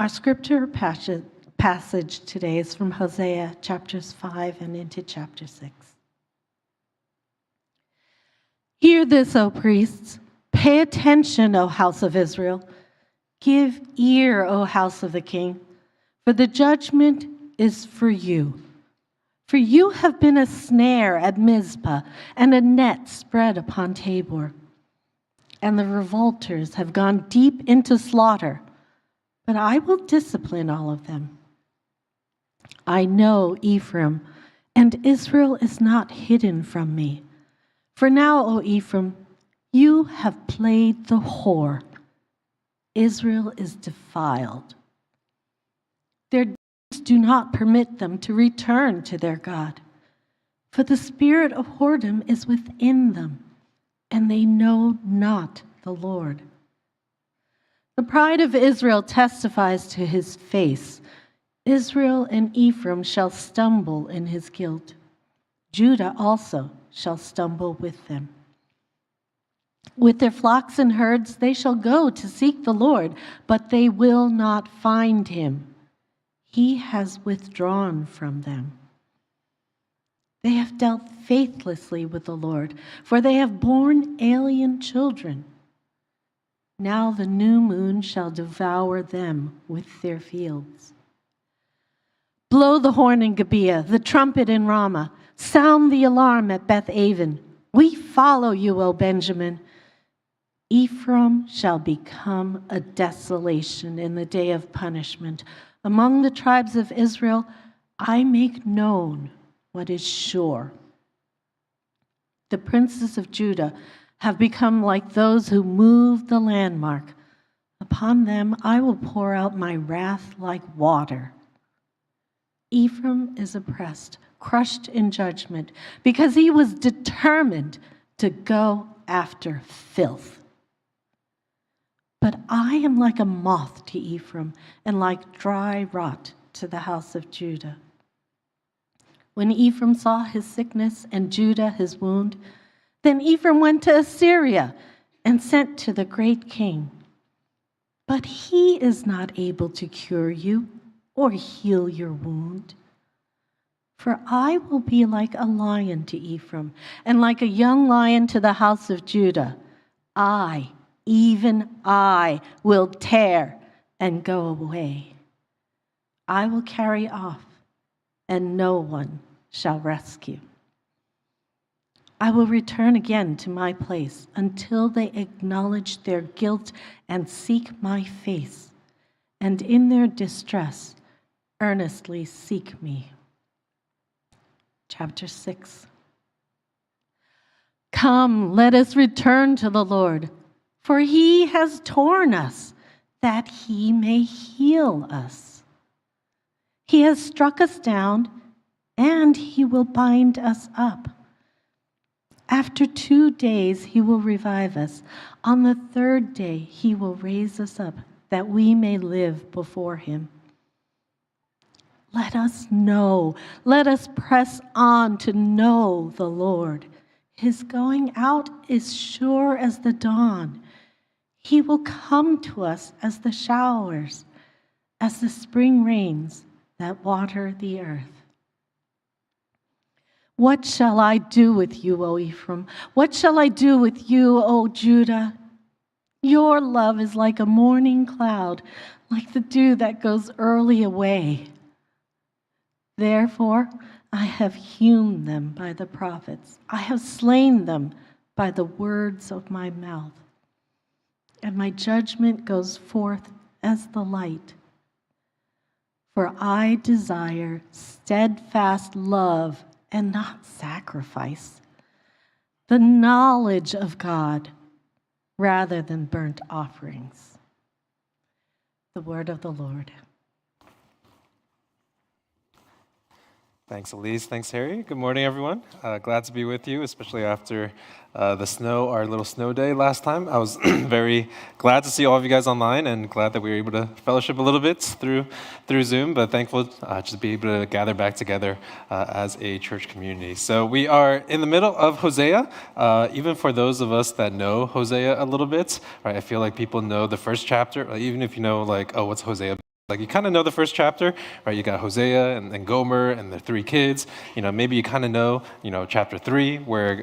Our scripture passage today is from Hosea chapters 5 and into chapter 6. Hear this, O priests. Pay attention, O house of Israel. Give ear, O house of the king, for the judgment is for you. For you have been a snare at Mizpah and a net spread upon Tabor. And the revolters have gone deep into slaughter, but I will discipline all of them. I know Ephraim, and Israel is not hidden from me. For now, O Ephraim, you have played the whore. Israel is defiled. Their deeds do not permit them to return to their God, for the spirit of whoredom is within them, and they know not the Lord. The pride of Israel testifies to his face. Israel and Ephraim shall stumble in his guilt. Judah also shall stumble with them. With their flocks and herds they shall go to seek the Lord, but they will not find him. He has withdrawn from them. They have dealt faithlessly with the Lord, for they have borne alien children. Now the new moon shall devour them with their fields. Blow the horn in Gibeah, the trumpet in Ramah. Sound the alarm at Beth-aven. We follow you, O Benjamin. Ephraim shall become a desolation in the day of punishment. Among the tribes of Israel, I make known what is sure. The princes of Judah have become like those who move the landmark. Upon them I will pour out my wrath like water. Ephraim is oppressed, crushed in judgment, because he was determined to go after filth. But I am like a moth to Ephraim, and like dry rot to the house of Judah. When Ephraim saw his sickness and Judah his wound, then Ephraim went to Assyria and sent to the great king. But he is not able to cure you or heal your wound. For I will be like a lion to Ephraim, and like a young lion to the house of Judah. I, even I, will tear and go away. I will carry off, and no one shall rescue. I will return again to my place until they acknowledge their guilt and seek my face, and in their distress earnestly seek me. Chapter 6. Come, let us return to the Lord, for he has torn us, that he may heal us. He has struck us down, and he will bind us up. After 2 days he will revive us. On the 3rd day he will raise us up, that we may live before him. Let us know, let us press on to know the Lord. His going out is sure as the dawn. He will come to us as the showers, as the spring rains that water the earth. What shall I do with you, O Ephraim? What shall I do with you, O Judah? Your love is like a morning cloud, like the dew that goes early away. Therefore, I have hewn them by the prophets. I have slain them by the words of my mouth. And my judgment goes forth as the light. For I desire steadfast love and not sacrifice, the knowledge of God rather than burnt offerings. The word of the Lord. Thanks, Elise. Thanks, Harry. Good morning, everyone. Glad to be with you, especially after the snow, our little snow day last time. I was very glad to see all of you guys online and glad that we were able to fellowship a little bit through Zoom, but thankful to be able to gather back together as a church community. So we are in the middle of Hosea. Even for those of us that know Hosea a little bit, right? I feel like people know the first chapter, even if you know, like, oh, what's Hosea Like you kind of know the first chapter, right? You got Hosea and Gomer and their three kids. Maybe you kind of know, chapter 3 where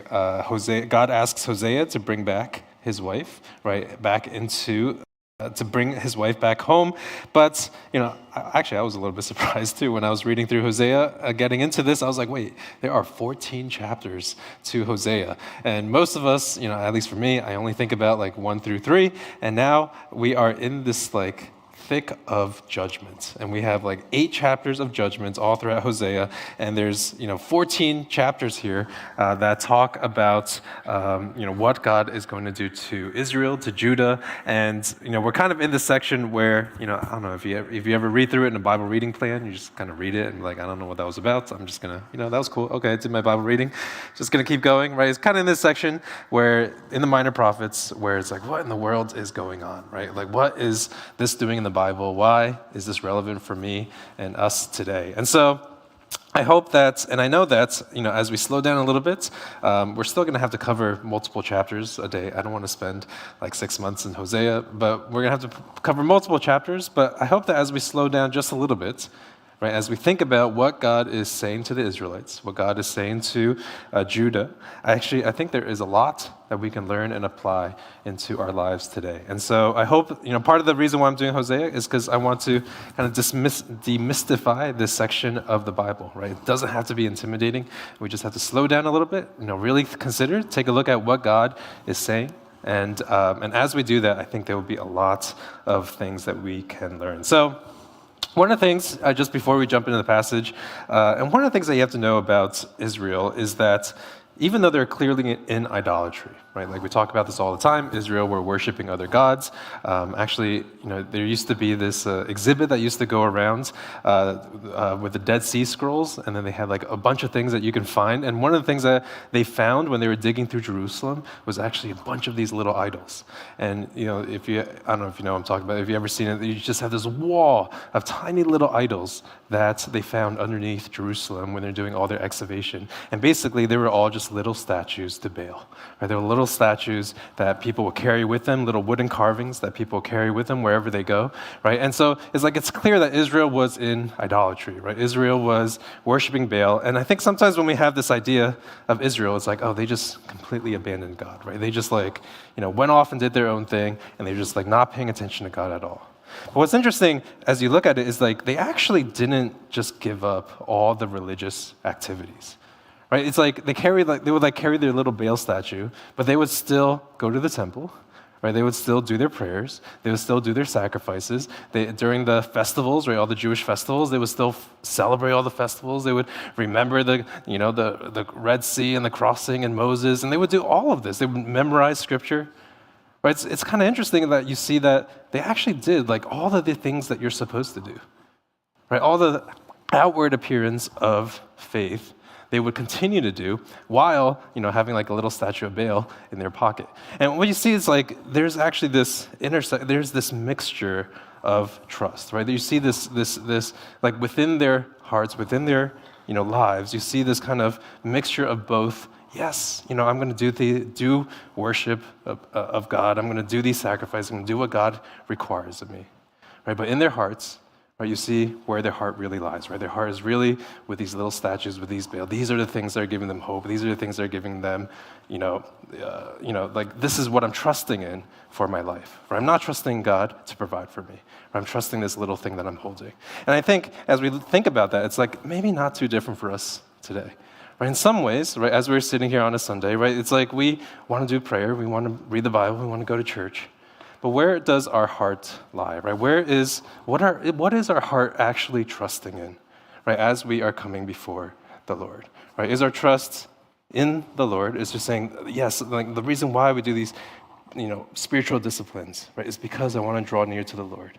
God asks Hosea to bring back his wife, right, back into to bring his wife back home. But actually, I was a little bit surprised too when I was reading through Hosea. Getting into this, I was like, wait, there are 14 chapters to Hosea, and most of us, at least for me, I only think about like 1 through 3, and now we are in this like thick of judgment, and we have like 8 chapters of judgments all throughout Hosea, and there's 14 chapters here that talk about what God is going to do to Israel, to Judah, and we're kind of in this section where I don't know if you ever read through it in a Bible reading plan, you just kind of read it and like I don't know what that was about, so I'm just gonna that was cool. Okay, I did my Bible reading, just gonna keep going, right? It's kind of in this section where in the minor prophets where it's like what in the world is going on, right? Like what is this doing in the Bible? Why is this relevant for me and us today? And so I hope that, and I know that, as we slow down a little bit, we're still going to have to cover multiple chapters a day. I don't want to spend like 6 months in Hosea, but we're going to have to cover multiple chapters. But I hope that as we slow down just a little bit, right, as we think about what God is saying to the Israelites, what God is saying to Judah, I think there is a lot that we can learn and apply into our lives today. And so I hope, part of the reason why I'm doing Hosea is because I want to kind of demystify this section of the Bible, right? It doesn't have to be intimidating. We just have to slow down a little bit, really consider, take a look at what God is saying. And as we do that, I think there will be a lot of things that we can learn. So one of the things, just before we jump into the passage, and one of the things that you have to know about Israel is that even though they're clearly in idolatry, right? Like we talk about this all the time, Israel were worshiping other gods. Actually, there used to be this exhibit that used to go around with the Dead Sea Scrolls, and then they had like a bunch of things that you can find. And one of the things that they found when they were digging through Jerusalem was actually a bunch of these little idols. And I don't know if you know what I'm talking about. If you ever seen it, you just have this wall of tiny little idols that they found underneath Jerusalem when they're doing all their excavation. And basically, they were all just little statues to Baal. Right? They were little statues that people will carry with them, little wooden carvings that people carry with them wherever they go. Right? And so it's clear that Israel was in idolatry. Right? Israel was worshiping Baal. And I think sometimes when we have this idea of Israel, it's like, oh, they just completely abandoned God. Right? They just went off and did their own thing, and they're just not paying attention to God at all. But what's interesting as you look at it is they actually didn't just give up all the religious activities, right? It's like they would carry their little Baal statue, but they would still go to the temple, right? They would still do their prayers, they would still do their sacrifices. During the festivals, right, all the Jewish festivals, they would still celebrate all the festivals. They would remember the Red Sea and the crossing and Moses, and they would do all of this. They would memorize scripture. Right? It's kind of interesting that you see that they actually did all of the things that you're supposed to do. Right? All the outward appearance of faith they would continue to do while having a little statue of Baal in their pocket. And what you see is there's actually there's this mixture of trust. Right? You see this within their hearts, within their lives, you see this kind of mixture of both. Yes, I'm going to do worship of God. I'm going to do these sacrifices. I'm going to do what God requires of me, right? But in their hearts, right, you see where their heart really lies, right? Their heart is really with these little statues, with these Baal. These are the things that are giving them hope. These are the things that are giving them, this is what I'm trusting in for my life. Right? I'm not trusting God to provide for me. I'm trusting this little thing that I'm holding. And I think as we think about that, it's maybe not too different for us today. Right, in some ways, right, as we're sitting here on a Sunday, right, it's we want to do prayer, we want to read the Bible, we want to go to church. But where does our heart lie? Right? What is our heart actually trusting in? Right, as we are coming before the Lord. Right? Is our trust in the Lord is just saying, yes, the reason why we do these spiritual disciplines, right, is because I want to draw near to the Lord.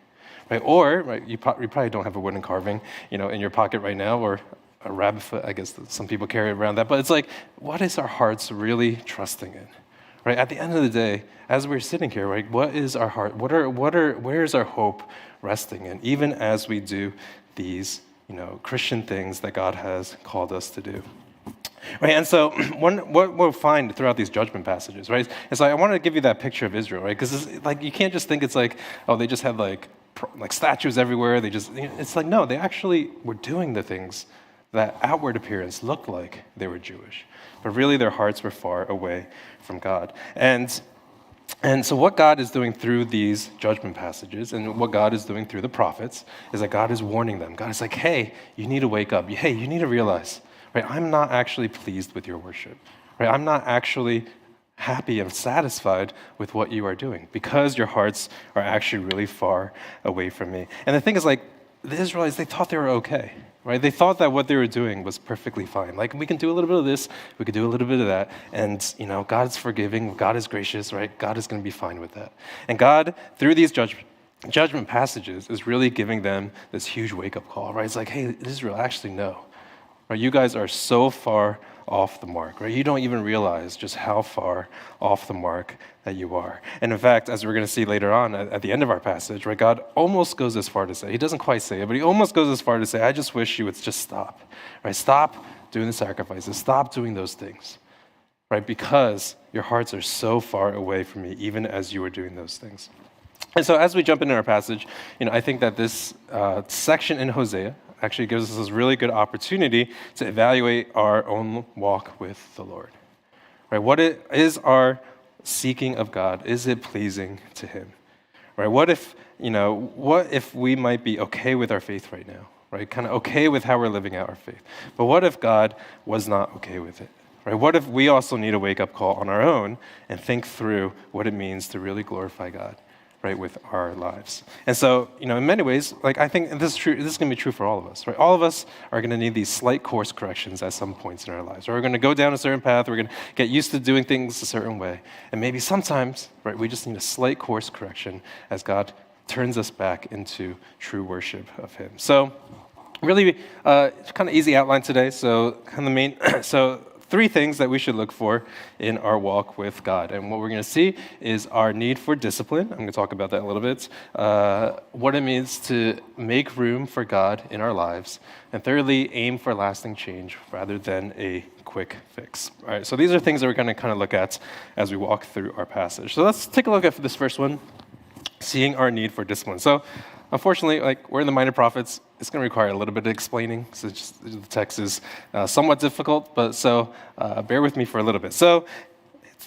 Right? Or right, you probably don't have a wooden carving in your pocket right now, or a rabbit foot, I guess some people carry around that. But it's what is our hearts really trusting in? Right? At the end of the day, as we're sitting here, right, what is our heart? Where is our hope resting in? Even as we do these, Christian things that God has called us to do. Right? And so what we'll find throughout these judgment passages, right, is I want to give you that picture of Israel, right? Because you can't just think it's oh, they just had like statues everywhere. It's like, no, they actually were doing the things that outward appearance looked like they were Jewish. But really their hearts were far away from God. And so what God is doing through these judgment passages and what God is doing through the prophets is that God is warning them. God is like, hey, you need to wake up. Hey, you need to realize, right, I'm not actually pleased with your worship. Right? I'm not actually happy and satisfied with what you are doing because your hearts are actually really far away from me. And the thing is, like, the Israelites, they thought they were okay. Right? They thought that what they were doing was perfectly fine. Like, we can do a little bit of this, we could do a little bit of that, and, God's forgiving, God is gracious, right? God is going to be fine with that. And God, through these judgment passages, is really giving them this huge wake-up call, right? It's like, hey, Israel, actually, no. Right? You guys are so far off the mark, right? You don't even realize just how far off the mark that you are. And in fact, as we're going to see later on at the end of our passage, right, God almost goes as far to say, he doesn't quite say it, but he almost goes as far to say, I just wish you would just stop, right? Stop doing the sacrifices, stop doing those things, right? Because your hearts are so far away from me, even as you are doing those things. And so as we jump into our passage, I think that this section in Hosea actually gives us this really good opportunity to evaluate our own walk with the Lord. Right? What is our seeking of God? Is it pleasing to him? Right? What if we might be okay with our faith right now? Right? Kind of okay with how we're living out our faith. But what if God was not okay with it? Right? What if we also need a wake-up call on our own and think through what it means to really glorify God? Right, with our lives. And so, in many ways, like, I think this is true. This is going to be true for all of us, right? All of us are going to need these slight course corrections at some points in our lives. Or we're going to go down a certain path. We're going to get used to doing things a certain way. And maybe sometimes, right, we just need a slight course correction as God turns us back into true worship of him. So, really, kind of easy outline today. So, kind of the main, three things that we should look for in our walk with God. And what we're going to see is our need for discipline. I'm going to talk about that a little bit. What it means to make room for God in our lives. And thirdly, aim for lasting change rather than a quick fix. All right, so these are things that we're going to kind of look at as we walk through our passage. So let's take a look at this first one, seeing our need for discipline. So unfortunately, like, we're in the Minor Prophets. It's going to require a little bit of explaining. So the text is somewhat difficult, but so bear with me for a little bit. So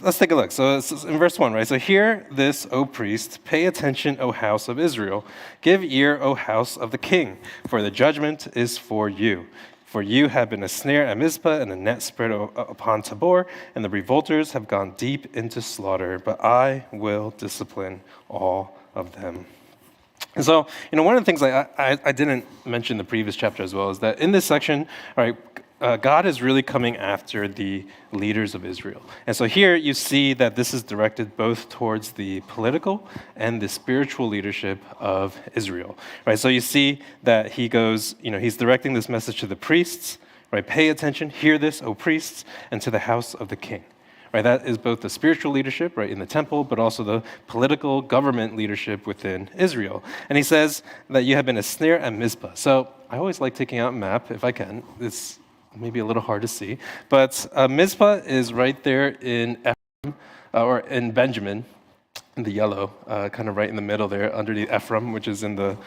let's take a look. So it's in verse 1, right? So hear this, O priest, pay attention, O house of Israel. Give ear, O house of the king, for the judgment is for you. For you have been a snare at Mizpah and a net spread upon Tabor, and the revolters have gone deep into slaughter, but I will discipline all of them. And so, one of the things I didn't mention in the previous chapter as well is that in this section, all right, God is really coming after the leaders of Israel. And so here you see that this is directed both towards the political and the spiritual leadership of Israel. Right? So you see that he goes, he's directing this message to the priests, right? Pay attention, hear this, O priests, and to the house of the king. Right, that is both the spiritual leadership, right, in the temple, but also the political government leadership within Israel. And he says that you have been a snare at Mizpah. So I always like taking out a map if I can. It's maybe a little hard to see. But Mizpah is right there in Ephraim, or in Benjamin, in the yellow, kind of right in the middle there, underneath Ephraim, which is in the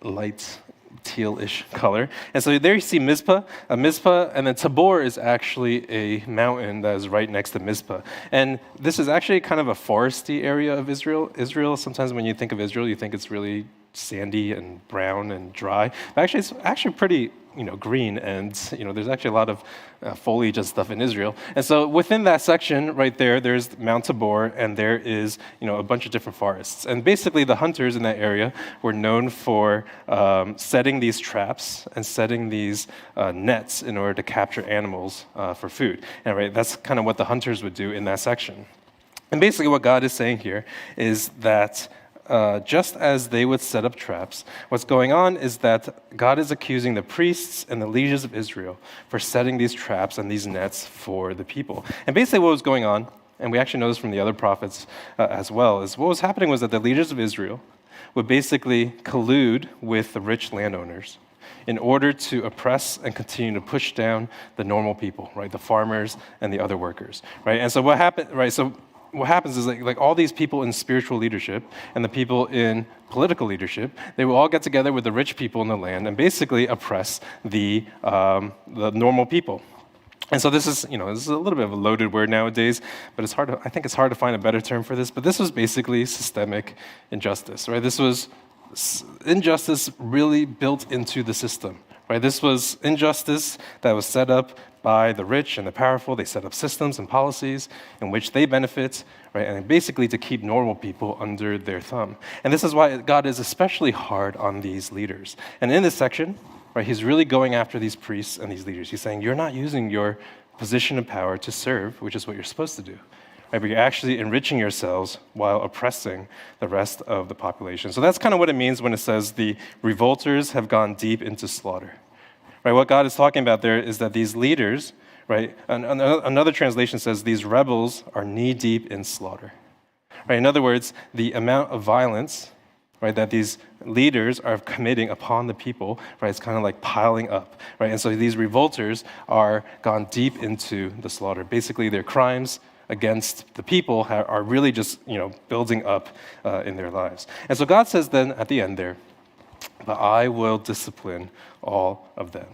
light teal-ish color. And so there you see Mizpah, and then Tabor is actually a mountain that is right next to Mizpah. And this is actually kind of a foresty area of Israel. Israel, sometimes when you think of Israel, you think it's really sandy and brown and dry. But actually, it's actually pretty green, and there's actually a lot of foliage and stuff in Israel. And so within that section right there, there's Mount Tabor, and there is a bunch of different forests. And basically, the hunters in that area were known for setting these traps and setting these nets in order to capture animals for food. And right, that's kind of what the hunters would do in that section. And basically, what God is saying here is that just as they would set up traps, what's going on is that God is accusing the priests and the leaders of Israel for setting these traps and these nets for the people. And basically what was going on, and we actually know this from the other prophets as well, is what was happening was that the leaders of Israel would basically collude with the rich landowners in order to oppress and continue to push down the normal people, right? The farmers and the other workers, right? And so what happened, right? So what happens is like all these people in spiritual leadership and the people in political leadership, they will all get together with the rich people in the land and basically oppress the normal people. And so this is a little bit of a loaded word nowadays, but I think it's hard to find a better term for this. But this was basically systemic injustice, right? This was injustice really built into the system, right? This was injustice that was set up by the rich and the powerful. They set up systems and policies in which they benefit, right? And basically to keep normal people under their thumb. And this is why God is especially hard on these leaders. And in this section, right, he's really going after these priests and these leaders. He's saying, you're not using your position of power to serve, which is what you're supposed to do. Right, but you're actually enriching yourselves while oppressing the rest of the population. So that's kind of what it means when it says the revolters have gone deep into slaughter. Right, what God is talking about there is that these leaders, right, another translation says these rebels are knee-deep in slaughter. Right, in other words, the amount of violence, right, that these leaders are committing upon the people, right, it's kind of like piling up, right? And so these revolters are gone deep into the slaughter. Basically, their crimes against the people are really just, building up in their lives. And so God says then at the end there, but I will discipline all of them.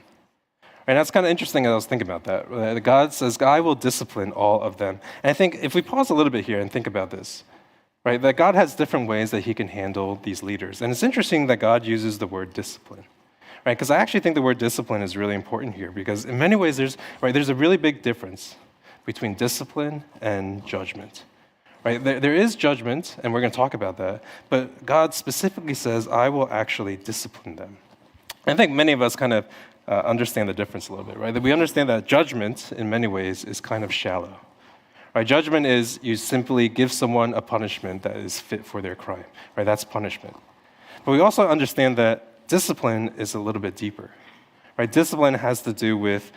And that's kind of interesting as I was thinking about that. God says, I will discipline all of them. And I think if we pause a little bit here and think about this, right, that God has different ways that he can handle these leaders. And it's interesting that God uses the word discipline, right? Because I actually think the word discipline is really important here because in many ways there's a really big difference between discipline and judgment, right? There is judgment, and we're going to talk about that, but God specifically says, I will actually discipline them. And I think many of us kind of understand the difference a little bit, right? That we understand that judgment in many ways is kind of shallow. Right, judgment is you simply give someone a punishment that is fit for their crime. Right, that's punishment. But we also understand that discipline is a little bit deeper. Right, discipline has to do with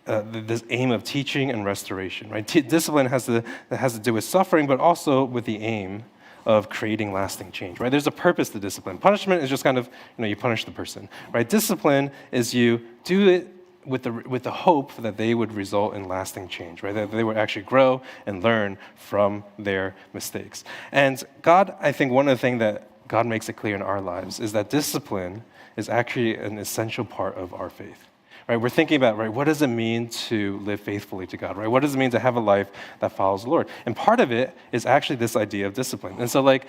this aim of teaching and restoration. Right, discipline has to do with suffering, but also with the aim of creating lasting change. Right, there's a purpose to discipline. Punishment is just kind of you punish the person. Right, discipline is you do it with the hope that they would result in lasting change, right? That they would actually grow and learn from their mistakes. And God, I think one of the things that God makes it clear in our lives is that discipline is actually an essential part of our faith. Right? We're thinking about, right, what does it mean to live faithfully to God, right? What does it mean to have a life that follows the Lord? And part of it is actually this idea of discipline. And so like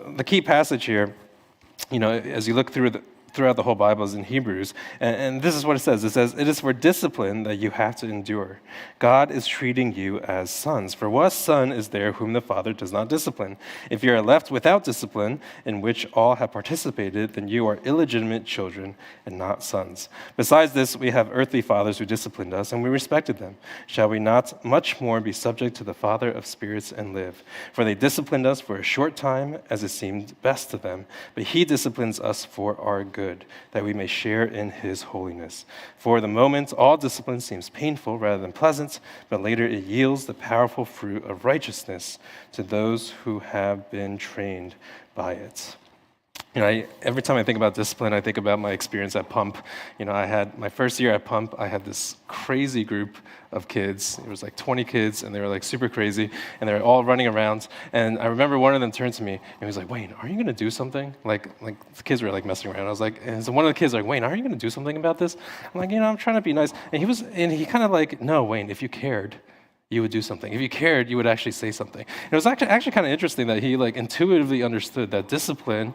the key passage here, as you look throughout the whole Bible is in Hebrews, and this is what it says. It says, it is for discipline that you have to endure. God is treating you as sons. For what son is there whom the Father does not discipline? If you are left without discipline, in which all have participated, then you are illegitimate children and not sons. Besides this, we have earthly fathers who disciplined us, and we respected them. Shall we not much more be subject to the Father of spirits and live? For they disciplined us for a short time, as it seemed best to them, but he disciplines us for our good, that we may share in his holiness. For the moment, all discipline seems painful rather than pleasant, but later it yields the powerful fruit of righteousness to those who have been trained by it. Every time I think about discipline, I think about my experience at Pump. I had my first year at Pump, I had this crazy group of kids. It was like 20 kids, and they were like super crazy, and they were all running around. And I remember one of them turned to me, and he was like, Wayne, are you going to do something? Like the kids were like messing around. I was like, and so one of the kids was like, Wayne, are you going to do something about this? I'm like, I'm trying to be nice. And he kind of like, no, Wayne, if you cared, you would do something. If you cared, you would actually say something. And it was actually kind of interesting that he like intuitively understood that discipline,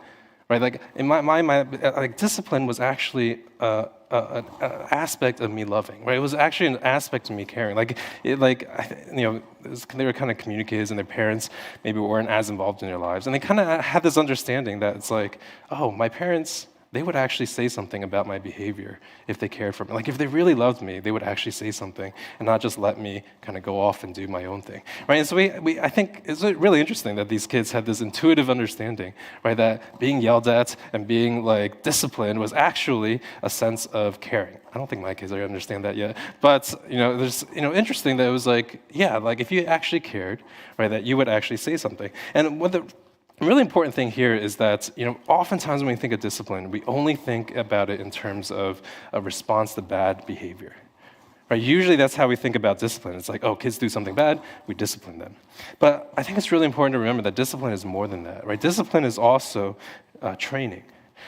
right? Like in my mind, like discipline was actually an aspect of me loving, right? It was actually an aspect of me caring. They were kind of communicators, and their parents maybe weren't as involved in their lives, and they kind of had this understanding that it's like, oh, my parents, they would actually say something about my behavior if they cared for me. Like if they really loved me, they would actually say something and not just let me kind of go off and do my own thing, right? And so I think it's really interesting that these kids had this intuitive understanding, right? That being yelled at and being like disciplined was actually a sense of caring. I don't think my kids are understand that yet, but there's interesting that it was like, yeah, like if you actually cared, right, that you would actually say something. And what the really important thing here is that, oftentimes when we think of discipline, we only think about it in terms of a response to bad behavior. right? Usually that's how we think about discipline. It's like, oh, kids do something bad, we discipline them. But I think it's really important to remember that discipline is more than that, right? Discipline is also training.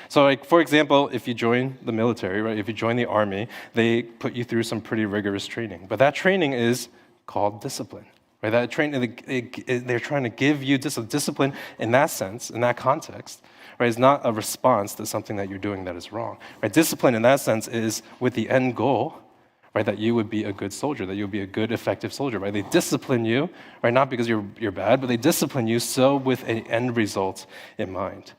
So, like, for example, if you join the military, right, if you join the army, they put you through some pretty rigorous training. But that training is called discipline, right? That training, they're trying to give you discipline in that sense, in that context, right? It's not a response to something that you're doing that is wrong, right? Discipline in that sense is with the end goal, right, that you would be a good soldier, that you would be a good, effective soldier, right? They discipline you, right, not because you're bad, but they discipline you so with an end result in mind.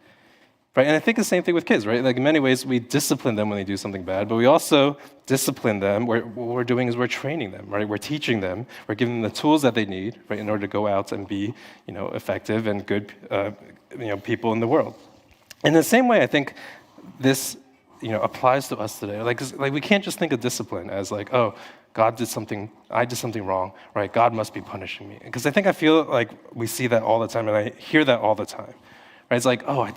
Right, and I think the same thing with kids, right? Like in many ways, we discipline them when they do something bad, but we also discipline them. What we're doing is we're training them, right? We're teaching them. We're giving them the tools that they need, right, in order to go out and be, effective and good, people in the world. In the same way, I think this, applies to us today. Like we can't just think of discipline as like, oh, God did something, I did something wrong, right? God must be punishing me. Because I feel like we see that all the time, and I hear that all the time. Right? It's like, oh,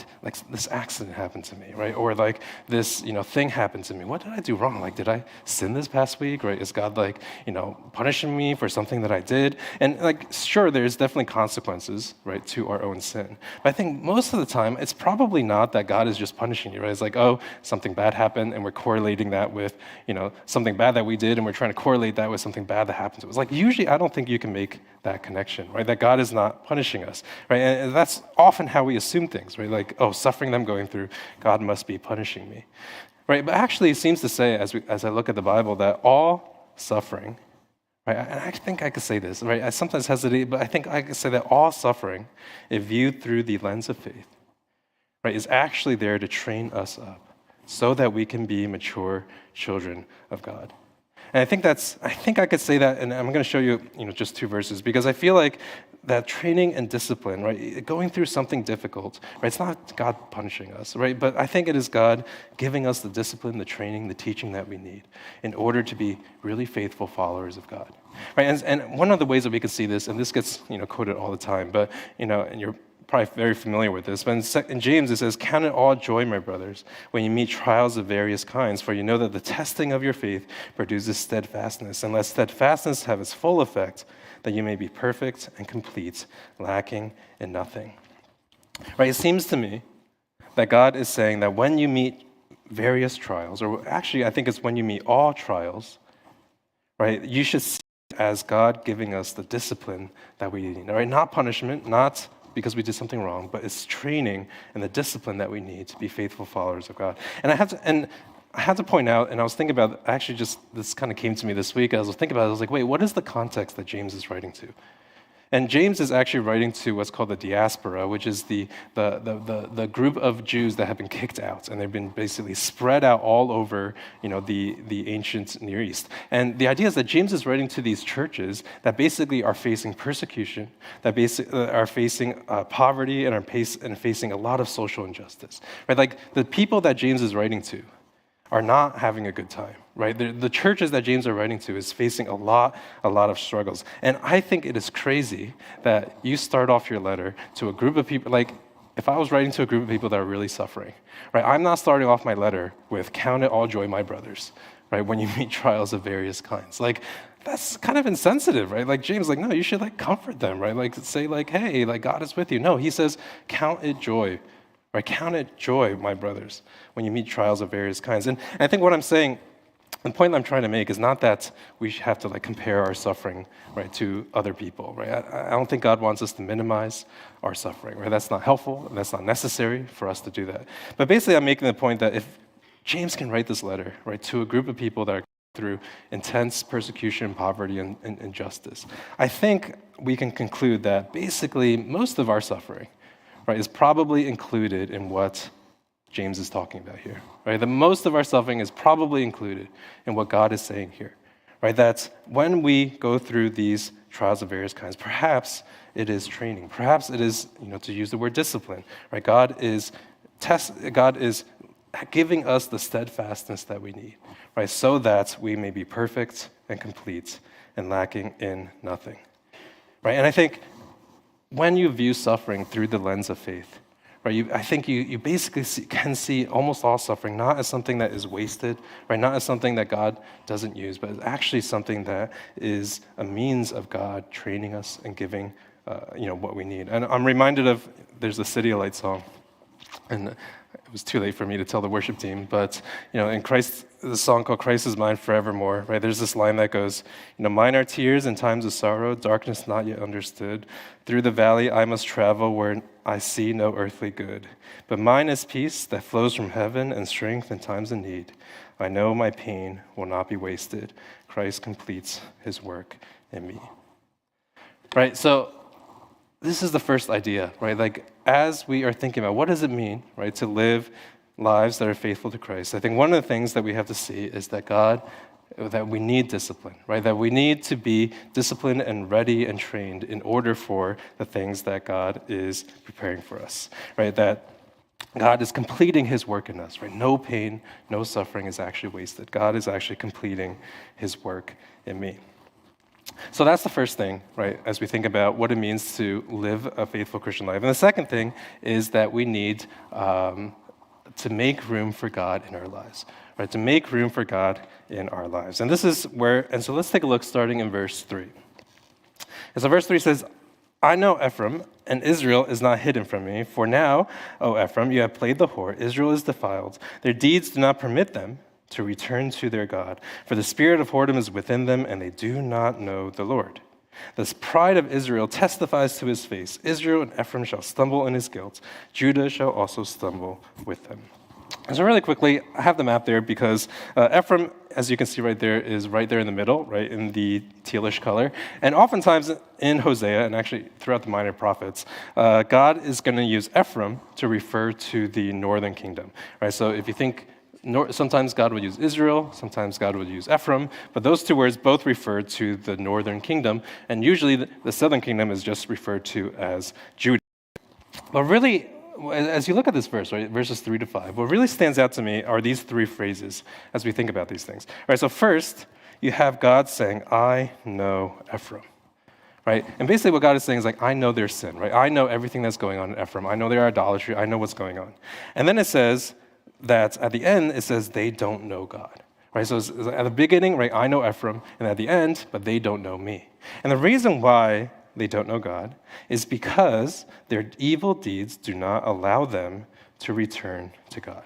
this accident happened to me, right? Or like this, thing happened to me. What did I do wrong? Like, did I sin this past week? Right? Is God like, punishing me for something that I did? And like, sure, there's definitely consequences, right, to our own sin. But I think most of the time, it's probably not that God is just punishing you, right? It's like, oh, something bad happened, and we're correlating that with, something bad that we did, and we're trying to correlate that with something bad that happened to us. Like, usually, I don't think you can make that connection, right? That God is not punishing us, right? And that's often how we assume things, right? Like, oh, suffering I'm going through, God must be punishing me, right? But actually, it seems to say, as I look at the Bible, that all suffering, right? And I think I could say this, right? I sometimes hesitate, but I think I could say that all suffering, if viewed through the lens of faith, right, is actually there to train us up so that we can be mature children of God. And I think I could say that, and I'm going to show you, just 2 verses, because I feel like that training and discipline, right, going through something difficult, right, it's not God punishing us, right, but I think it is God giving us the discipline, the training, the teaching that we need in order to be really faithful followers of God, right, and one of the ways that we can see this, and this gets, quoted all the time, but, and you're probably very familiar with this, but in James it says, "Count it all joy, my brothers, when you meet trials of various kinds, for you know that the testing of your faith produces steadfastness, and let steadfastness have its full effect, that you may be perfect and complete, lacking in nothing." Right? It seems to me that God is saying that when you meet various trials, or actually I think it's when you meet all trials, right, you should see it as God giving us the discipline that we need, right? Not punishment, not because we did something wrong, but it's training and the discipline that we need to be faithful followers of God. And I have to point out, and I was thinking about, actually just, this kind of came to me this week, I was thinking about it, I was like, wait, what is the context that James is writing to? And James is actually writing to what's called the diaspora, which is the group of Jews that have been kicked out, and they've been basically spread out all over, the ancient Near East. And the idea is that James is writing to these churches that basically are facing persecution, that basically are facing poverty, and are facing a lot of social injustice. Right? Like the people that James is writing to are not having a good time, right? The churches that James are writing to is facing a lot of struggles. And I think it is crazy that you start off your letter to a group of people, like if I was writing to a group of people that are really suffering, right? I'm not starting off my letter with, "Count it all joy, my brothers," right? When you meet trials of various kinds. Like, that's kind of insensitive, right? Like James, like, no, you should like comfort them, right? Like say like, hey, like God is with you. No, he says, "Count it joy." Right? "Count it joy, my brothers, when you meet trials of various kinds." And I think what I'm saying, the point I'm trying to make is not that we have to like compare our suffering, right, to other people, right? I don't think God wants us to minimize our suffering, right? That's not helpful, and that's not necessary for us to do that. But basically, I'm making the point that if James can write this letter, right, to a group of people that are through intense persecution, poverty, and injustice, I think we can conclude that basically most of our suffering, right, is probably included in what James is talking about here, right? The most of our suffering is probably included in what God is saying here, right? That when we go through these trials of various kinds, perhaps it is training, perhaps it is, to use the word discipline, right? God is giving us the steadfastness that we need, right? So that we may be perfect and complete and lacking in nothing, right? And I think when you view suffering through the lens of faith, right? I think you basically can see almost all suffering not as something that is wasted, right? Not as something that God doesn't use, but as actually something that is a means of God training us and giving, what we need. And I'm reminded of, there's a City of Light song, and it was too late for me to tell the worship team, but in Christ, the song called "Christ Is Mine Forevermore," right? There's this line that goes, "Mine are tears in times of sorrow, darkness not yet understood. Through the valley I must travel where I see no earthly good. But mine is peace that flows from heaven and strength in times of need. I know my pain will not be wasted. Christ completes His work in me." Right. So this is the first idea, right? Like, as we are thinking about what does it mean, right, to live lives that are faithful to Christ, I think one of the things that we have to see is that we need discipline, right? That we need to be disciplined and ready and trained in order for the things that God is preparing for us, right? That God is completing His work in us, right? No pain, no suffering is actually wasted. God is actually completing His work in me. So that's the first thing, right, as we think about what it means to live a faithful Christian life. And the second thing is that we need to make room for God in our lives, right? To make room for God in our lives. And so let's take a look starting in verse 3. And so verse 3 says, "I know Ephraim, and Israel is not hidden from me. For now, O Ephraim, you have played the whore. Israel is defiled. Their deeds do not permit them to return to their God. For the spirit of whoredom is within them, and they do not know the Lord. This pride of Israel testifies to his face. Israel and Ephraim shall stumble in his guilt. Judah shall also stumble with them." And so really quickly, I have the map there because Ephraim, as you can see right there, is right there in the middle, right, in the tealish color. And oftentimes in Hosea, and actually throughout the minor prophets, God is going to use Ephraim to refer to the northern kingdom, right? So if you think, sometimes God would use Israel, sometimes God would use Ephraim, but those two words both refer to the northern kingdom, and usually the southern kingdom is just referred to as Judah. But really, as you look at this verse, right, verses 3 to 5, what really stands out to me are these three phrases as we think about these things. All right, so first, you have God saying, "I know Ephraim." Right? And basically what God is saying is like, I know their sin, right? I know everything that's going on in Ephraim. I know their idolatry. I know what's going on. And then it says that at the end, it says they don't know God. Right? So it's at the beginning, right, I know Ephraim, and at the end, but they don't know me. And the reason why they don't know God is because their evil deeds do not allow them to return to God.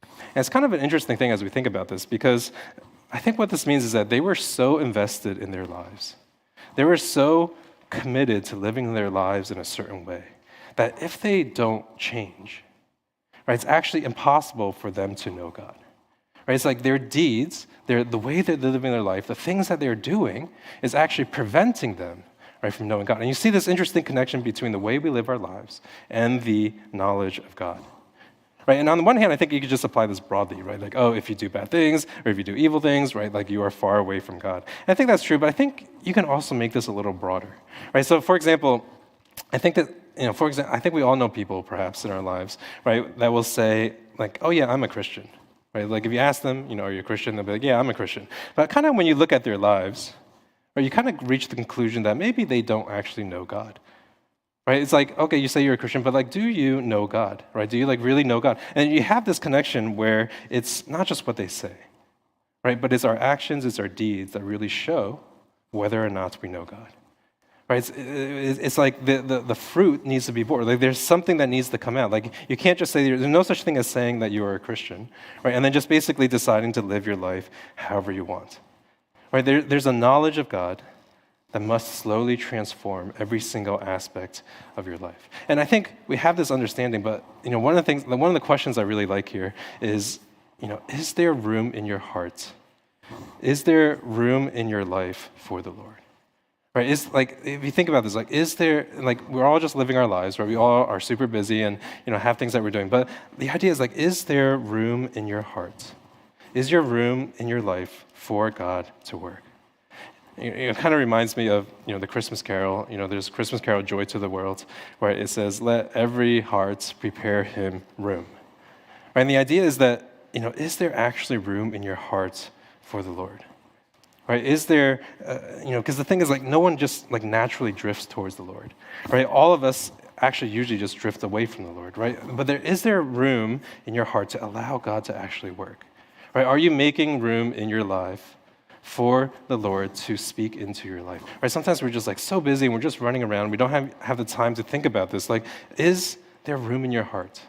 And it's kind of an interesting thing as we think about this, because I think what this means is that they were so invested in their lives. They were so committed to living their lives in a certain way that if they don't change, right, it's actually impossible for them to know God. Right? It's like their deeds, the way that they're living their life, the things that they're doing is actually preventing them, right, from knowing God. And you see this interesting connection between the way we live our lives and the knowledge of God. Right? And on the one hand, I think you could just apply this broadly, right? Like, oh, if you do bad things or if you do evil things, right, like you are far away from God. And I think that's true, but I think you can also make this a little broader, right? So, for example, I think that, I think we all know people perhaps in our lives, right, that will say, like, oh yeah, I'm a Christian, right? Like if you ask them, are you a Christian? They'll be like, yeah, I'm a Christian. But kind of when you look at their lives, right, you kind of reach the conclusion that maybe they don't actually know God. Right? It's like, okay, you say you're a Christian, but like, do you know God? Right? Do you like really know God? And you have this connection where it's not just what they say, right? But it's our actions, it's our deeds that really show whether or not we know God. Right? It's like the fruit needs to be born. Like there's something that needs to come out. Like you can't just say, there's no such thing as saying that you are a Christian, right? And then just basically deciding to live your life however you want. Right? There's a knowledge of God that must slowly transform every single aspect of your life. And I think we have this understanding, but one of the questions I really like here is, is there room in your heart? Is there room in your life for the Lord? Right? Is like if you think about this, like is there like we're all just living our lives, right? We all are super busy and have things that we're doing. But the idea is like, is there room in your heart? Is there room in your life for God to work? It kind of reminds me of, the Christmas Carol. There's Christmas Carol, Joy to the World, where it says, let every heart prepare him room. Right? And the idea is that, is there actually room in your heart for the Lord? Right? Is there, because the thing is like no one just like naturally drifts towards the Lord. Right? All of us actually usually just drift away from the Lord, right? But is there room in your heart to allow God to actually work, right? Are you making room in your life for the Lord to speak into your life, right? Sometimes we're just like so busy and we're just running around. We don't have the time to think about this. Like, is there room in your heart,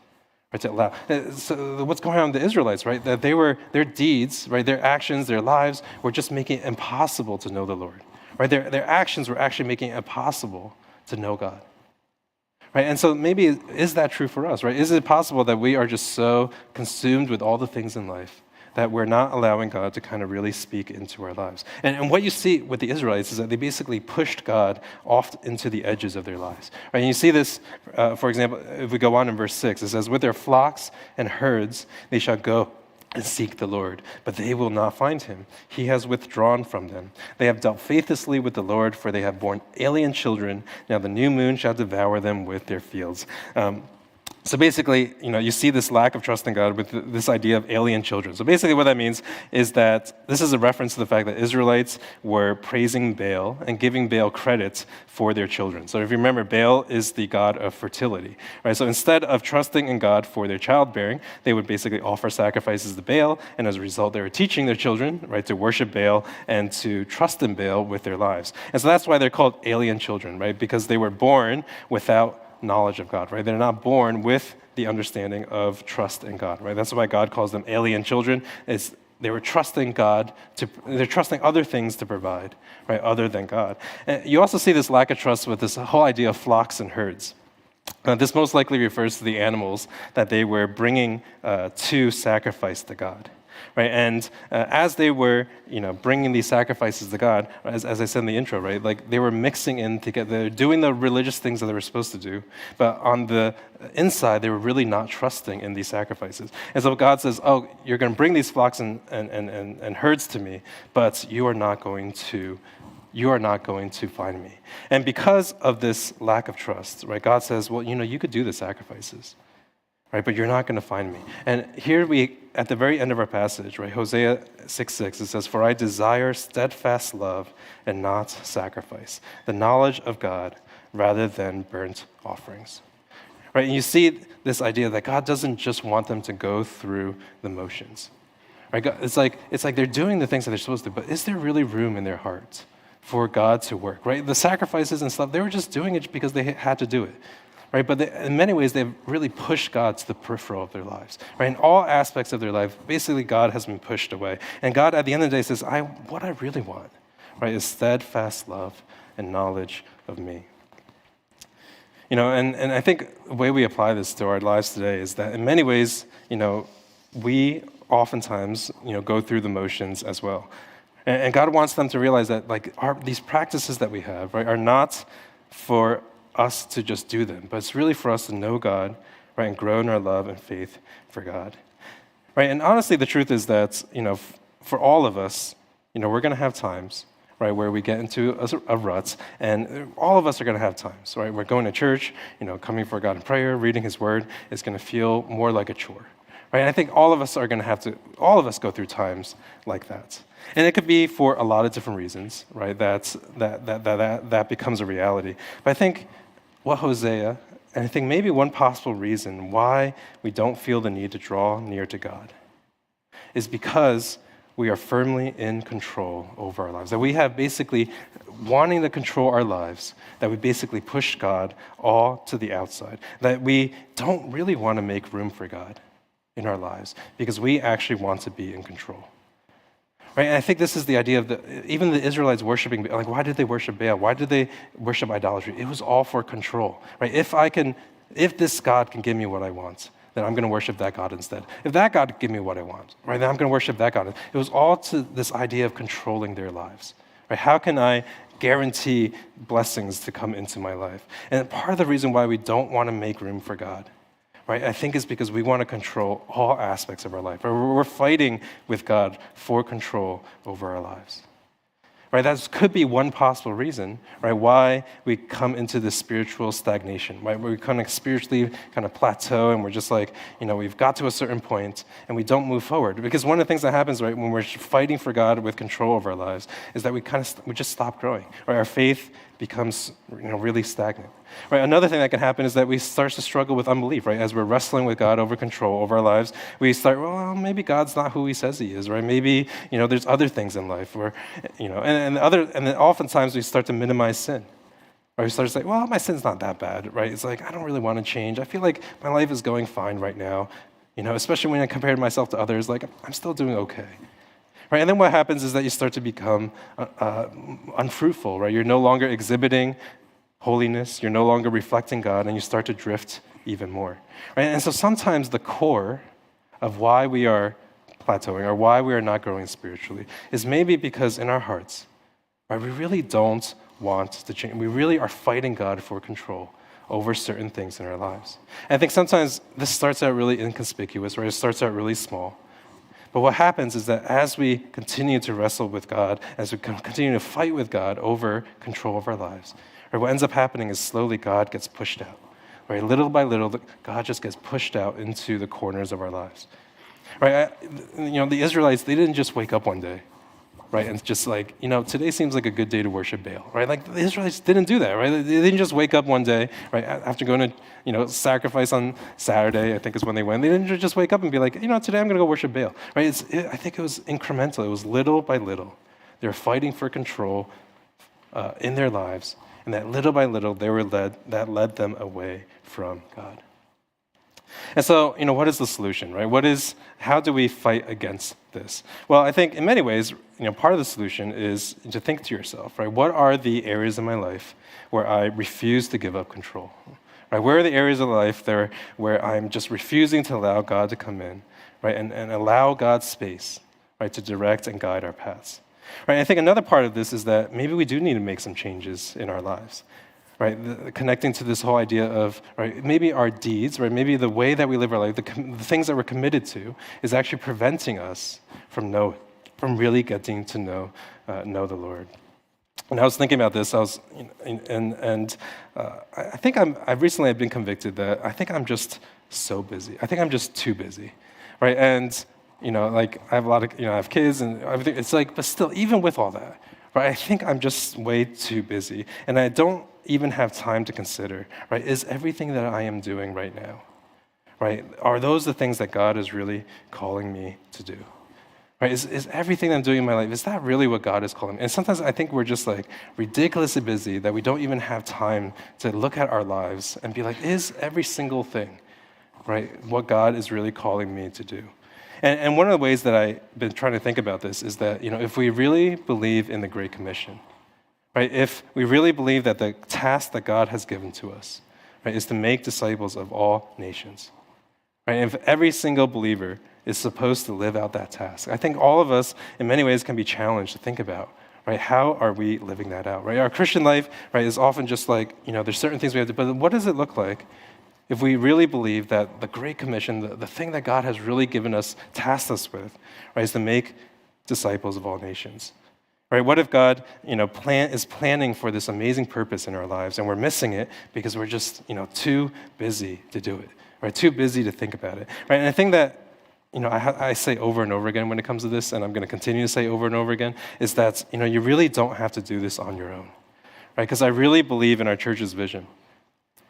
right, to allow? So what's going on with the Israelites, right? That their deeds, right, their actions, their lives were just making it impossible to know the Lord, right? Their actions were actually making it impossible to know God. Right? And so maybe, is that true for us, right? Is it possible that we are just so consumed with all the things in life that we're not allowing God to kind of really speak into our lives? And what you see with the Israelites is that they basically pushed God off into the edges of their lives. Right? And you see this, for example, if we go on in verse 6, it says, with their flocks and herds they shall go and seek the Lord, but they will not find him. He has withdrawn from them. They have dealt faithlessly with the Lord, for they have borne alien children. Now the new moon shall devour them with their fields. So basically, you see this lack of trust in God with this idea of alien children. So basically what that means is that this is a reference to the fact that Israelites were praising Baal and giving Baal credit for their children. So if you remember, Baal is the god of fertility, right? So instead of trusting in God for their childbearing, they would basically offer sacrifices to Baal, and as a result, they were teaching their children, right, to worship Baal and to trust in Baal with their lives. And so that's why they're called alien children, right? Because they were born without knowledge of God, right? They're not born with the understanding of trust in God, right? That's why God calls them alien children. They were trusting they're trusting other things to provide, right, other than God. And you also see this lack of trust with this whole idea of flocks and herds. This most likely refers to the animals that they were bringing to sacrifice to God. Right, and as they were, bringing these sacrifices to God, as I said in the intro, right, like they were mixing in together, doing the religious things that they were supposed to do, but on the inside, they were really not trusting in these sacrifices. And so God says, "Oh, you're going to bring these flocks and herds to me, but you are not going to find me." And because of this lack of trust, right, God says, "Well, you could do the sacrifices, right, but you're not going to find me." And here at the very end of our passage, right, Hosea 6:6, it says, "For I desire steadfast love and not sacrifice, the knowledge of God rather than burnt offerings." Right, and you see this idea that God doesn't just want them to go through the motions. Right, it's like they're doing the things that they're supposed to, but is there really room in their hearts for God to work? Right, the sacrifices and stuff, they were just doing it because they had to do it. Right, but in many ways, they've really pushed God to the peripheral of their lives. Right, in all aspects of their life, basically God has been pushed away. And God, at the end of the day, says, what I really want, right, is steadfast love and knowledge of me. And I think the way we apply this to our lives today is that in many ways, we oftentimes, go through the motions as well. And God wants them to realize that, like, these practices that we have, right, are not for us to just do them, but it's really for us to know God, right, and grow in our love and faith for God, right? And honestly, the truth is that, for all of us, we're going to have times, right, where we get into a rut, and all of us are going to have times, right? We're going to church, coming for God in prayer, reading His Word is going to feel more like a chore, right? And I think all of us go through times like that. And it could be for a lot of different reasons, right? That becomes a reality. But I think what Hosea, and I think maybe one possible reason why we don't feel the need to draw near to God is because we are firmly in control over our lives. That we have basically wanting to control our lives, that we basically push God all to the outside. That we don't really want to make room for God in our lives because we actually want to be in control. Right? And I think this is the idea of even the Israelites worshiping, like, why did they worship Baal? Why did they worship idolatry? It was all for control, right? If this God can give me what I want, then I'm going to worship that God instead. If that God can give me what I want, right, then I'm going to worship that God. It was all to this idea of controlling their lives, right? How can I guarantee blessings to come into my life? And part of the reason why we don't want to make room for God, right, I think is because we want to control all aspects of our life. We're fighting with God for control over our lives. Right, that could be one possible reason, right, why we come into this spiritual stagnation, right, where we kind of spiritually kind of plateau and we're just like, we've got to a certain point and we don't move forward. Because one of the things that happens, right, when we're fighting for God with control over our lives is that we just stop growing, right? Our faith becomes really stagnant. Right? Another thing that can happen is that we start to struggle with unbelief, right? As we're wrestling with God over control over our lives, we start, well, maybe God's not who he says he is, right? Maybe, there's other things in life where, and then oftentimes we start to minimize sin. Or we start to say, well, my sin's not that bad, right? It's like, I don't really want to change. I feel like my life is going fine right now, especially when I compare myself to others, like, I'm still doing okay. Right? And then what happens is that you start to become unfruitful, right? You're no longer exhibiting holiness, you're no longer reflecting God, and you start to drift even more. Right? And so sometimes the core of why we are plateauing or why we are not growing spiritually is maybe because in our hearts, right, we really don't want to change. We really are fighting God for control over certain things in our lives. And I think sometimes this starts out really inconspicuous, right? It starts out really small. But what happens is that as we continue to wrestle with God, as we continue to fight with God over control of our lives, right, what ends up happening is slowly God gets pushed out. Right? Little by little, God just gets pushed out into the corners of our lives. Right? The Israelites, they didn't just wake up one day, right? And just like, today seems like a good day to worship Baal, right? Like the Israelites didn't do that, right? They didn't just wake up one day, right? After going to, sacrifice on Saturday, I think is when they went. They didn't just wake up and be like, today I'm going to go worship Baal, right? I think it was incremental. It was little by little. They were fighting for control in their lives. And that little by little, that led them away from God. And so, what is the solution, right? How do we fight against this? Well, I think in many ways, part of the solution is to think to yourself, right? What are the areas in my life where I refuse to give up control? Right? Where are the areas of life there where I'm just refusing to allow God to come in, right? And allow God's space, right, to direct and guide our paths. Right? I think another part of this is that maybe we do need to make some changes in our lives. Right, connecting to this whole idea of, right, maybe our deeds, right, maybe the way that we live our life, the things that we're committed to, is actually preventing us from really getting to know the Lord. And I was thinking about this. I think I've recently been convicted that I think I'm just so busy. I think I'm just too busy, right? And like I have a lot of, I have kids and everything. It's like, but still, even with all that, right? I think I'm just way too busy, and I don't even have time to consider, right? Is everything that I am doing right now, right? Are those the things that God is really calling me to do? Right? Is everything I'm doing in my life, is that really what God is calling me? And sometimes I think we're just like ridiculously busy that we don't even have time to look at our lives and be like, is every single thing, right, what God is really calling me to do? And one of the ways that I've been trying to think about this is that, if we really believe in the Great Commission, right, if we really believe that the task that God has given to us, right, is to make disciples of all nations, right, and if every single believer is supposed to live out that task, I think all of us, in many ways, can be challenged to think about, right, how are we living that out, right? Our Christian life, right, is often just like, there's certain things we have to, but what does it look like if we really believe that the Great Commission, the thing that God has really given us, tasked us with, right, is to make disciples of all nations? Right? What if God, is planning for this amazing purpose in our lives, and we're missing it because we're just, too busy to do it, right? Too busy to think about it, right? And I think that, I say over and over again when it comes to this, and I'm going to continue to say over and over again, is that, you really don't have to do this on your own, right? Because I really believe in our church's vision,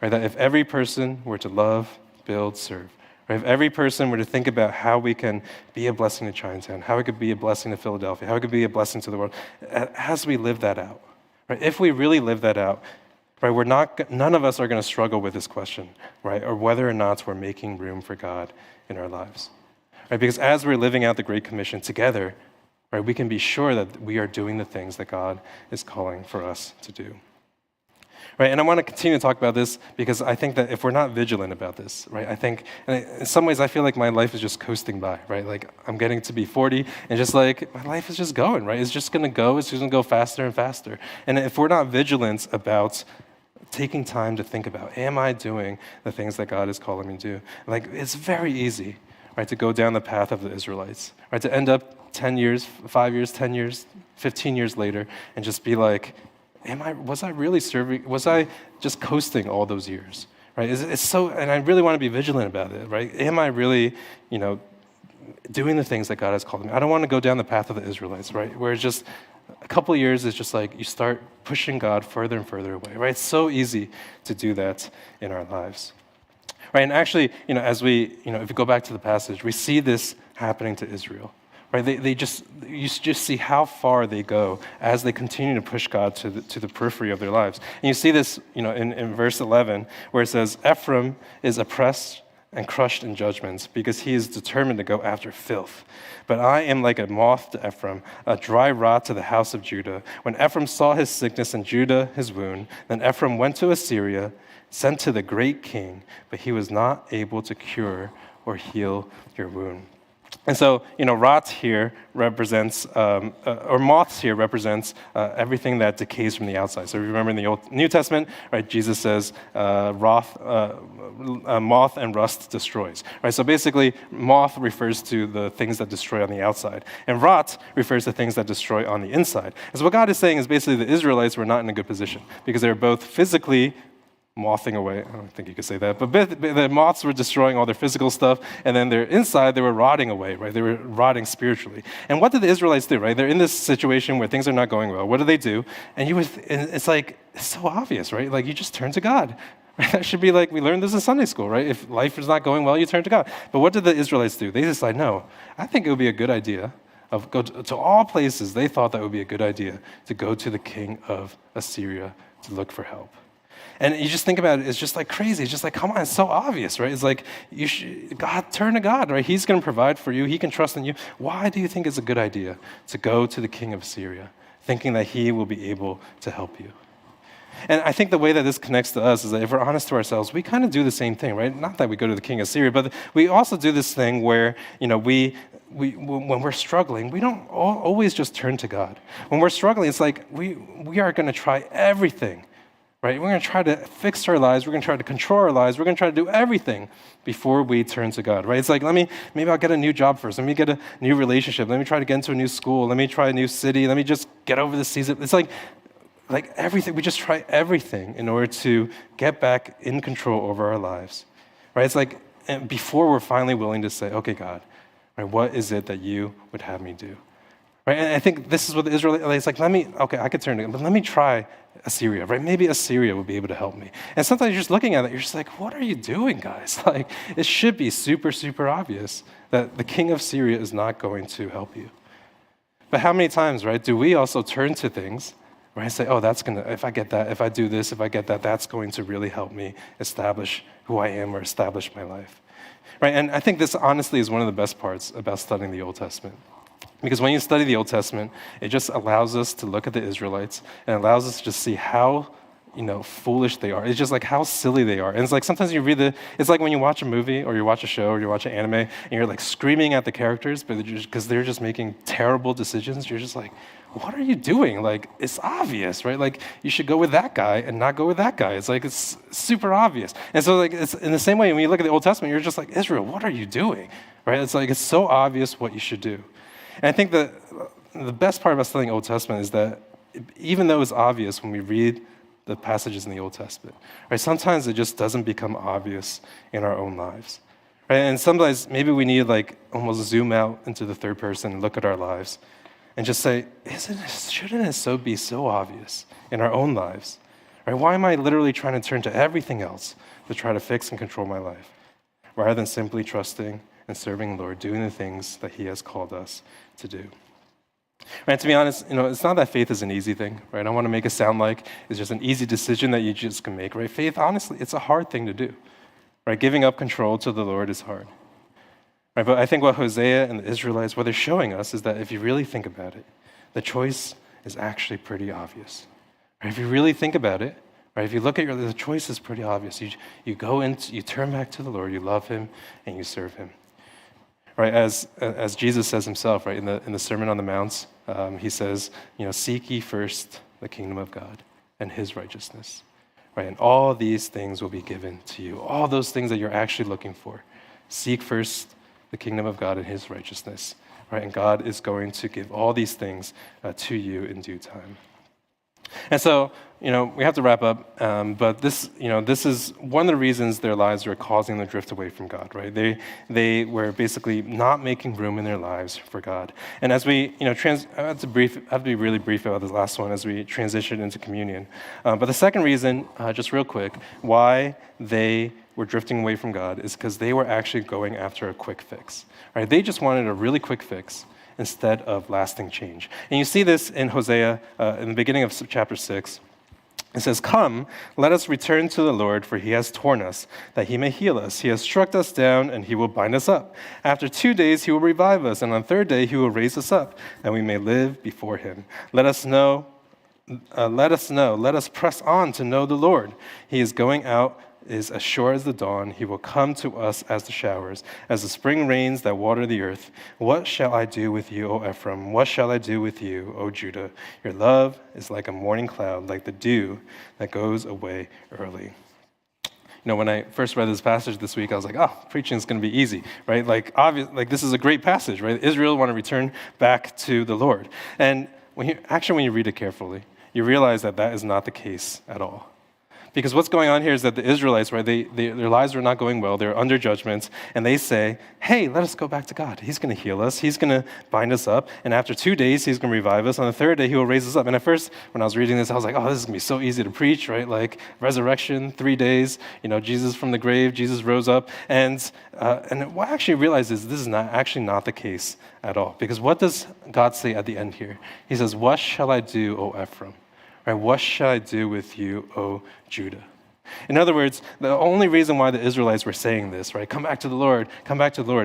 right? That if every person were to love, build, serve, right? If every person were to think about how we can be a blessing to Chinatown, how we could be a blessing to Philadelphia, how we could be a blessing to the world, as we live that out, right? If we really live that out, right, none of us are going to struggle with this question, right? Or whether or not we're making room for God in our lives, right? Because as we're living out the Great Commission together, right, we can be sure that we are doing the things that God is calling for us to do. Right, and I want to continue to talk about this because I think that if we're not vigilant about this, right, I think, and in some ways I feel like my life is just coasting by, right? Like I'm getting to be 40 and just like my life is just going, right? It's just going to go, it's just going to go faster and faster. And if we're not vigilant about taking time to think about, am I doing the things that God is calling me to do? Like it's very easy, right, to go down the path of the Israelites, right, to end up 10 years, 5 years, 10 years, 15 years later and just be like, was I really serving? Was I just coasting all those years? Right? It's so, and I really want to be vigilant about it. Right? Am I really, doing the things that God has called me? I don't want to go down the path of the Israelites, right? Where it's just a couple of years is just like you start pushing God further and further away, right? It's so easy to do that in our lives. Right, and actually, as we, if you go back to the passage, we see this happening to Israel. Right, you just see how far they go as they continue to push God to the periphery of their lives. And you see this, in verse 11, where it says, Ephraim is oppressed and crushed in judgments because he is determined to go after filth. But I am like a moth to Ephraim, a dry rot to the house of Judah. When Ephraim saw his sickness and Judah his wound, then Ephraim went to Assyria, sent to the great king, but he was not able to cure or heal your wound. And so, rot here represents, or moths here represents everything that decays from the outside. So remember in the New Testament, right, Jesus says, moth and rust destroys. Right, so basically, moth refers to the things that destroy on the outside, and rot refers to things that destroy on the inside. And so what God is saying is basically the Israelites were not in a good position because they were both physically mothing away. I don't think you could say that, but the moths were destroying all their physical stuff, and then their inside, they were rotting away, right? They were rotting spiritually. And what did the Israelites do, right? They're in this situation where things are not going well. What do? And it's so obvious, right? Like, you just turn to God. Right? That should be like, we learned this in Sunday school, right? If life is not going well, you turn to God. But what did the Israelites do? They decide, no, I think it would be a good idea go to all places. They thought that would be a good idea to go to the king of Assyria to look for help. And you just think about it, it's just like crazy. It's just like, come on, it's so obvious, right? It's like, turn to God, right? He's going to provide for you. He can trust in you. Why do you think it's a good idea to go to the king of Syria, thinking that he will be able to help you? And I think the way that this connects to us is that if we're honest to ourselves, we kind of do the same thing, right? Not that we go to the king of Syria, but we also do this thing where, when we're struggling, we don't always just turn to God. When we're struggling, it's like we are going to try everything. Right? We're going to try to fix our lives. We're going to try to control our lives. We're going to try to do everything before we turn to God, right? It's like, maybe I'll get a new job first. Let me get a new relationship. Let me try to get into a new school. Let me try a new city. Let me just get over this season. It's like everything. We just try everything in order to get back in control over our lives, right? It's like before we're finally willing to say, okay, God, right, what is it that you would have me do? Right? And I think this is what the Israelites like, I could turn to it, but let me try Assyria, right? Maybe Assyria would be able to help me. And sometimes you're just looking at it, you're just like, what are you doing, guys? Like, it should be super, super obvious that the king of Syria is not going to help you. But how many times, right, do we also turn to things, right, and say, oh, if I get that, if I do this, if I get that, that's going to really help me establish who I am or establish my life, right? And I think this honestly is one of the best parts about studying the Old Testament. Because when you study the Old Testament, it just allows us to look at the Israelites and allows us to just see how, foolish they are. It's just like how silly they are. And it's like sometimes you read it's like when you watch a movie or you watch a show or you watch an anime and you're like screaming at the characters because they're just making terrible decisions. You're just like, what are you doing? Like, it's obvious, right? Like, you should go with that guy and not go with that guy. It's like, it's super obvious. And so like, it's in the same way, when you look at the Old Testament, you're just like, Israel, what are you doing? Right? It's like, it's so obvious what you should do. And I think that the best part about studying Old Testament is that even though it's obvious when we read the passages in the Old Testament, right, sometimes it just doesn't become obvious in our own lives. Right? And sometimes maybe we need like almost zoom out into the third person and look at our lives and just say, shouldn't it be so obvious in our own lives? Right? Why am I literally trying to turn to everything else to try to fix and control my life rather than simply trusting and serving the Lord, doing the things that he has called us to do? Right, to be honest, it's not that faith is an easy thing, right? I don't want to make it sound like it's just an easy decision that you just can make, right? Faith, honestly, it's a hard thing to do, right? Giving up control to the Lord is hard, right? But I think what Hosea and the Israelites, what they're showing us is that if you really think about it, the choice is actually pretty obvious, right? If you really think about it, right? If you look at the choice is pretty obvious. You go into, you turn back to the Lord, you love him, and you serve him. Right, as Jesus says himself, right, in the Sermon on the Mount, he says, seek ye first the kingdom of God and his righteousness, right, and all these things will be given to you. All those things that you're actually looking for, seek first the kingdom of God and his righteousness, right, and God is going to give all these things to you in due time. And so, we have to wrap up, but this is one of the reasons their lives were causing them to drift away from God, right? They were basically not making room in their lives for God. And as we, I have to be really brief about this last one as we transition into communion. But the second reason, just real quick, why they were drifting away from God is because they were actually going after a quick fix, right? They just wanted a really quick fix instead of lasting change. And you see this in Hosea, in the beginning of chapter 6. It says, "Come, let us return to the Lord, for he has torn us, that he may heal us. He has struck us down, and he will bind us up. After 2 days he will revive us, and on the third day he will raise us up, that we may live before him. Let us press on to know the Lord. He is going out, is as sure as the dawn. He will come to us as the showers, as the spring rains that water the earth. What shall I do with you, O Ephraim? What shall I do with you, O Judah? Your love is like a morning cloud, like the dew that goes away early." When I first read this passage this week, I was like, oh, preaching is going to be easy, right? This is a great passage, right? Israel want to return back to the Lord. And when you read it carefully, you realize that is not the case at all. Because what's going on here is that the Israelites, right, their lives are not going well. They're under judgment. And they say, hey, let us go back to God. He's going to heal us. He's going to bind us up. And after 2 days, he's going to revive us. On the third day, he will raise us up. And at first, when I was reading this, I was like, oh, this is going to be so easy to preach, right? Like resurrection, 3 days, Jesus from the grave, Jesus rose up. And what I actually realized is this is not the case at all. Because what does God say at the end here? He says, what shall I do, O Ephraim? Right, what shall I do with you, O Judah? In other words, the only reason why the Israelites were saying this, right, come back to the Lord,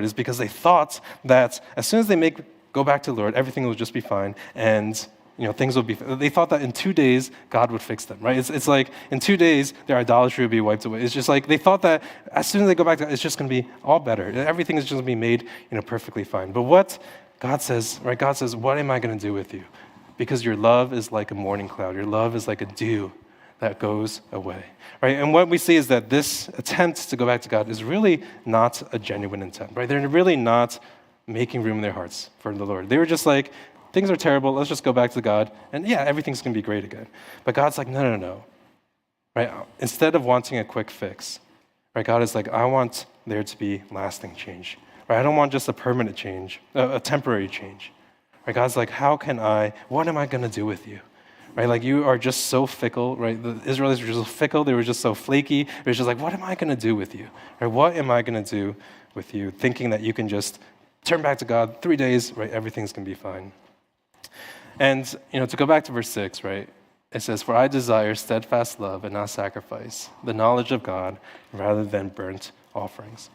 is because they thought that as soon as they go back to the Lord, everything will just be fine, and things will be. They thought that in 2 days God would fix them, right? It's like in 2 days their idolatry would be wiped away. It's just like they thought that as soon as they go back to, it's just going to be all better. Everything is just going to be made, perfectly fine. But what God says, right? God says, what am I going to do with you? Because your love is like a morning cloud. Your love is like a dew that goes away, right? And what we see is that this attempt to go back to God is really not a genuine intent, right? They're really not making room in their hearts for the Lord. They were just like, things are terrible. Let's just go back to God. And yeah, everything's going to be great again. But God's like, no, right? Instead of wanting a quick fix, right? God is like, I want there to be lasting change, right? I don't want just a permanent change, a temporary change. Right, God's like, what am I going to do with you? Right, like you are just so fickle, right? The Israelites were just so fickle. They were just so flaky. It was just like, what am I going to do with you? Right, what am I going to do with you? Thinking that you can just turn back to God, 3 days, right? Everything's going to be fine. And, to go back to verse 6, right? It says, "For I desire steadfast love and not sacrifice, the knowledge of God rather than burnt offerings."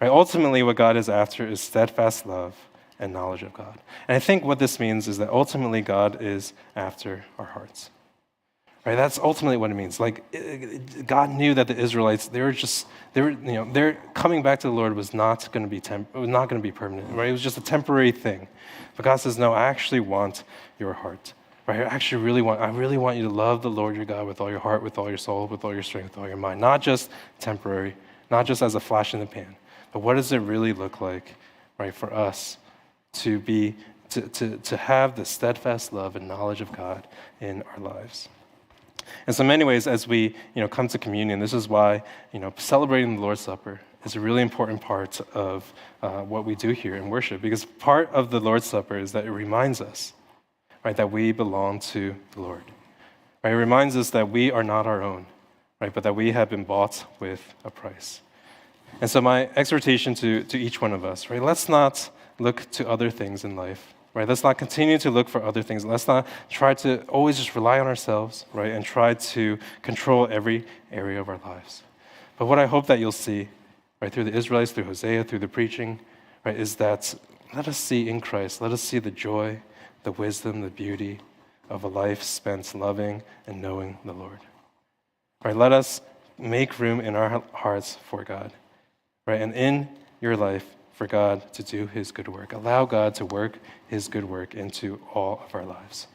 Right, ultimately what God is after is steadfast love and knowledge of God. And I think what this means is that ultimately God is after our hearts. Right? That's ultimately what it means. Like God knew that the Israelites, their coming back to the Lord was not going to be permanent. Right? It was just a temporary thing. But God says, no, I actually want your heart. Right? I really want you to love the Lord your God with all your heart, with all your soul, with all your strength, with all your mind. Not just temporary, not just as a flash in the pan. But what does it really look like, right, for us to have the steadfast love and knowledge of God in our lives? And so in many ways, as we come to communion, this is why celebrating the Lord's Supper is a really important part of what we do here in worship, because part of the Lord's Supper is that it reminds us, right, that we belong to the Lord. Right? It reminds us that we are not our own, right, but that we have been bought with a price. And so my exhortation to each one of us, right, let's not look to other things in life, right? Let's not continue to look for other things. Let's not try to always just rely on ourselves, right? And try to control every area of our lives. But what I hope that you'll see, right, through the Israelites, through Hosea, through the preaching, right, is that let us see in Christ, let us see the joy, the wisdom, the beauty of a life spent loving and knowing the Lord. Right? Let us make room in our hearts for God, right? And in your life, for God to do his good work. Allow God to work his good work into all of our lives.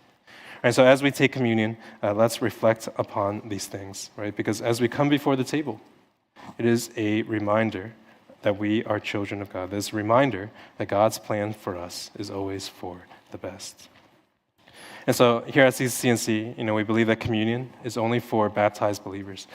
And so as we take communion, let's reflect upon these things, right? Because as we come before the table, it is a reminder that we are children of God. This reminder that God's plan for us is always for the best. And so here at CNC, we believe that communion is only for baptized believers.